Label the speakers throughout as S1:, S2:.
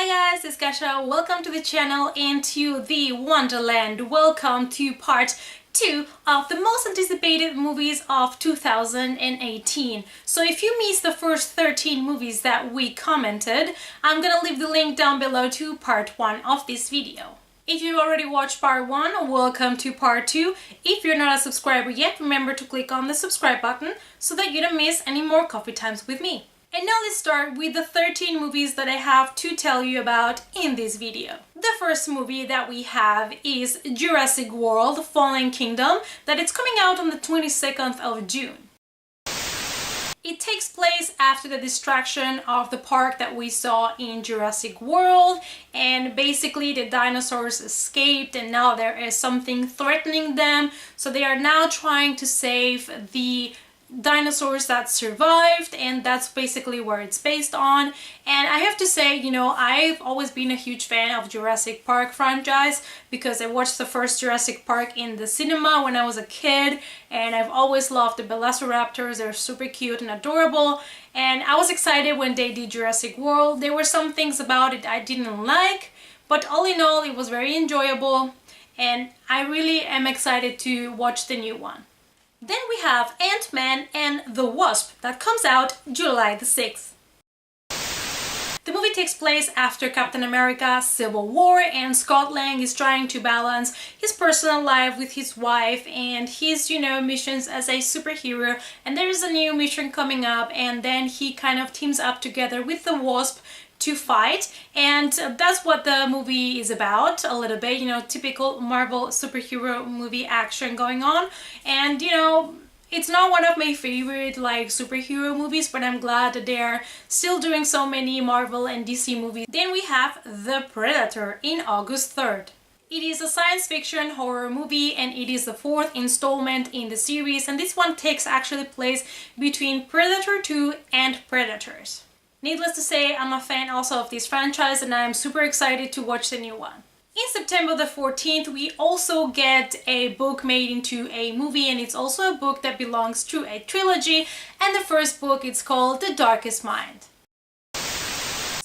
S1: Hi guys, it's Kasha. Welcome to the channel and to the Wonderland. Welcome to part 2 of the most anticipated movies of 2018. So if you missed the first 13 movies that we commented, I'm gonna leave the link down below to part 1 of this video. If you've already watched part 1, welcome to part 2. If you're not a subscriber yet, remember to click on the subscribe button so that you don't miss any more coffee times with me. And now let's start with the 13 movies that I have to tell you about in this video. The first movie that we have is Jurassic World Fallen Kingdom, that it's coming out on the 22nd of June. It takes place after the destruction of the park that we saw in Jurassic World, and basically the dinosaurs escaped and now there is something threatening them, so they are now trying to save the dinosaurs that survived, and that's basically where it's based on. And I have to say, I've always been a huge fan of Jurassic Park franchise because I watched the first Jurassic Park in the cinema when I was a kid, and I've always loved the velociraptors. They're super cute and adorable, and I was excited when they did Jurassic World. There were some things about it I didn't like, but all in all it was very enjoyable, and I really am excited to watch the new one. Then we have Ant-Man and the Wasp that comes out July the 6th. The movie takes place after Captain America Civil War, and Scott Lang is trying to balance his personal life with his wife and his, missions as a superhero. And there is a new mission coming up, and then he kind of teams up together with the Wasp to fight, and that's what the movie is about a little bit, typical Marvel superhero movie action going on. And it's not one of my favorite superhero movies, but I'm glad that they're still doing so many Marvel and DC movies. Then we have The Predator in August 3rd. It is a science fiction horror movie, and it is the 4th installment in the series, and this one takes actually place between Predator 2 and Predators. Needless to say, I'm a fan also of this franchise, and I'm super excited to watch the new one. In September the 14th, we also get a book made into a movie, and it's also a book that belongs to a trilogy, and the first book is called The Darkest Mind.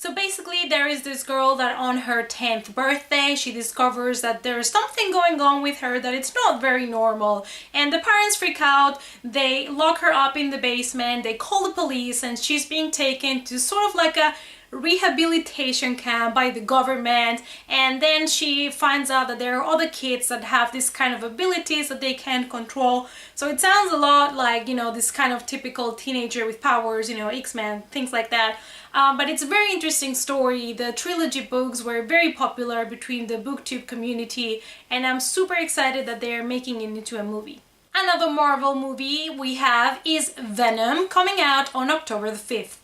S1: So basically there is this girl that on her 10th birthday, she discovers that there's something going on with her, that it's not very normal, and the parents freak out. They lock her up in the basement, they call the police, and she's being taken to sort of like a rehabilitation camp by the government. And then she finds out that there are other kids that have this kind of abilities that they can't control. So it sounds a lot like, this kind of typical teenager with powers, XMen, things like that. But it's a very interesting story. The trilogy books were very popular between the booktube community, and I'm super excited that they're making it into a movie. Another Marvel movie we have is Venom, coming out on October the 5th.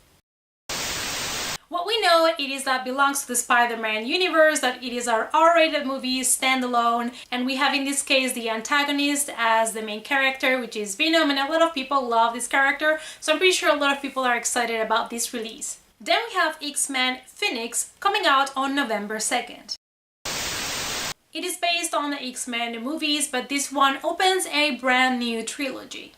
S1: What we know it is that belongs to the Spider-Man universe, that it is our R-rated movie, standalone, and we have in this case the antagonist as the main character, which is Venom, and a lot of people love this character, so I'm pretty sure a lot of people are excited about this release. Then we have X-Men Phoenix coming out on November 2nd. It is based on the X-Men movies, but this one opens a brand new trilogy.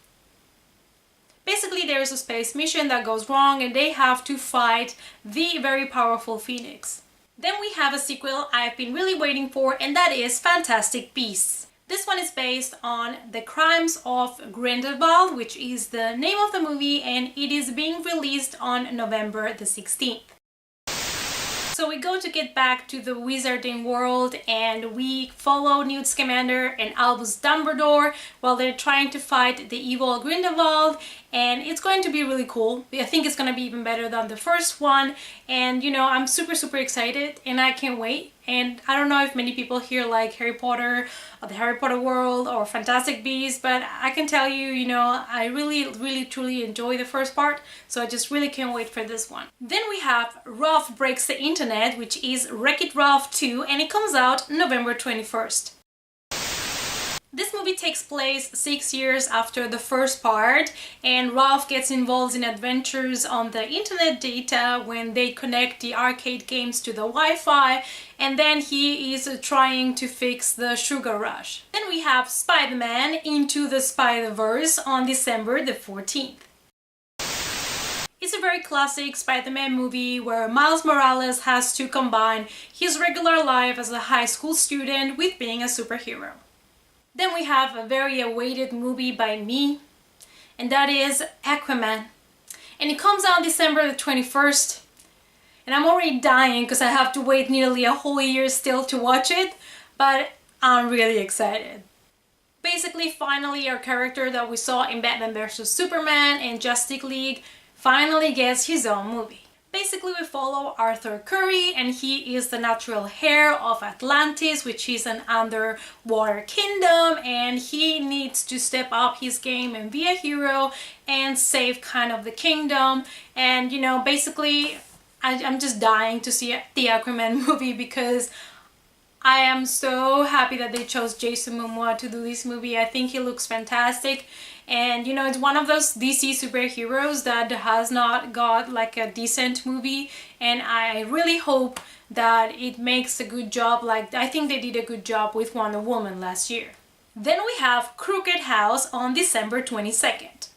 S1: Basically, there is a space mission that goes wrong, and they have to fight the very powerful Phoenix. Then we have a sequel I've been really waiting for, and that is Fantastic Beasts. This one is based on The Crimes of Grindelwald, which is the name of the movie, and it is being released on November the 16th. So we go to get back to the wizarding world, and we follow Newt Scamander and Albus Dumbledore while they're trying to fight the evil Grindelwald, and it's going to be really cool. I think it's going to be even better than the first one, and I'm super excited, and I can't wait. And I don't know if many people here like Harry Potter or the Harry Potter world or Fantastic Beasts, but I can tell you, I really truly enjoy the first part, so I just really can't wait for this one. Then we have Ralph Breaks the Internet, which is WreckIt Ralph 2, and it comes out November 21st. This movie takes place 6 years after the first part, and Ralph gets involved in adventures on the internet data when they connect the arcade games to the Wi-Fi, and then he is trying to fix the sugar rush. Then we have Spider-Man Into the Spider-Verse on December the 14th. It's a very classic Spider-Man movie where Miles Morales has to combine his regular life as a high school student with being a superhero. Then we have a very awaited movie by me, and that is Aquaman. And it comes out December the 21st. And I'm already dying because I have to wait nearly a whole year still to watch it, but I'm really excited. Basically, finally, our character that we saw in Batman vs Superman and Justice League finally gets his own movie. Basically, we follow Arthur Curry, and he is the natural heir of Atlantis, which is an underwater kingdom, and he needs to step up his game and be a hero and save kind of the kingdom. And you know, basically, I'm just dying to see the Aquaman movie because I am so happy that they chose Jason Momoa to do this movie. I think he looks fantastic. And you know, it's one of those DC superheroes that has not got like a decent movie. And I really hope that it makes a good job. Like, I think they did a good job with Wonder Woman last year. Then we have Crooked House on December 22nd.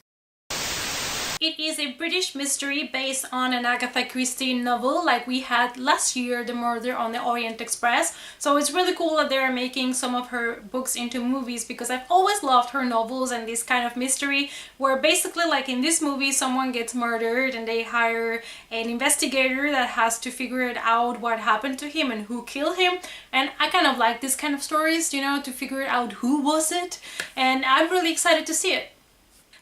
S1: It is a British mystery based on an Agatha Christie novel like we had last year, The Murder on the Orient Express. So it's really cool that they're making some of her books into movies because I've always loved her novels and this kind of mystery where basically, like in this movie, someone gets murdered and they hire an investigator that has to figure it out what happened to him and who killed him. And I kind of like this kind of stories, you know, to figure out who was it. And I'm really excited to see it.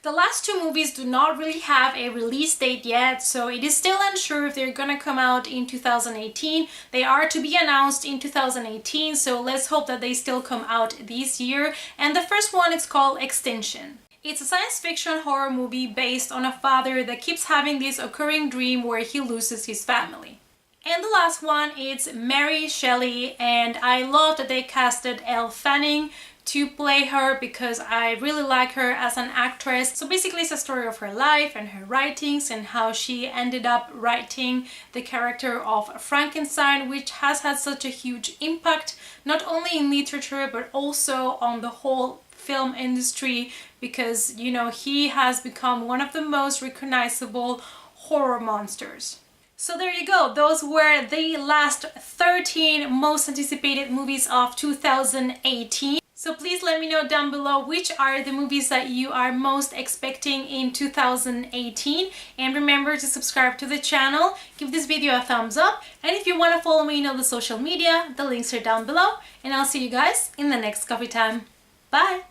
S1: The last two movies do not really have a release date yet, so it is still unsure if they're gonna come out in 2018. They are to be announced in 2018, so let's hope that they still come out this year. And the first one is called Extinction. It's a science fiction horror movie based on a father that keeps having this occurring dream where he loses his family. And the last one is Mary Shelley, and I love that they casted Elle Fanning to play her because I really like her as an actress. So basically it's a story of her life and her writings and how she ended up writing the character of Frankenstein, which has had such a huge impact not only in literature but also on the whole film industry because, you know, he has become one of the most recognizable horror monsters. So there you go, those were the last 13 most anticipated movies of 2018. So please let me know down below which are the movies that you are most expecting in 2018. And remember to subscribe to the channel, give this video a thumbs up, and if you want to follow me on the social media, the links are down below. And I'll see you guys in the next coffee time. Bye!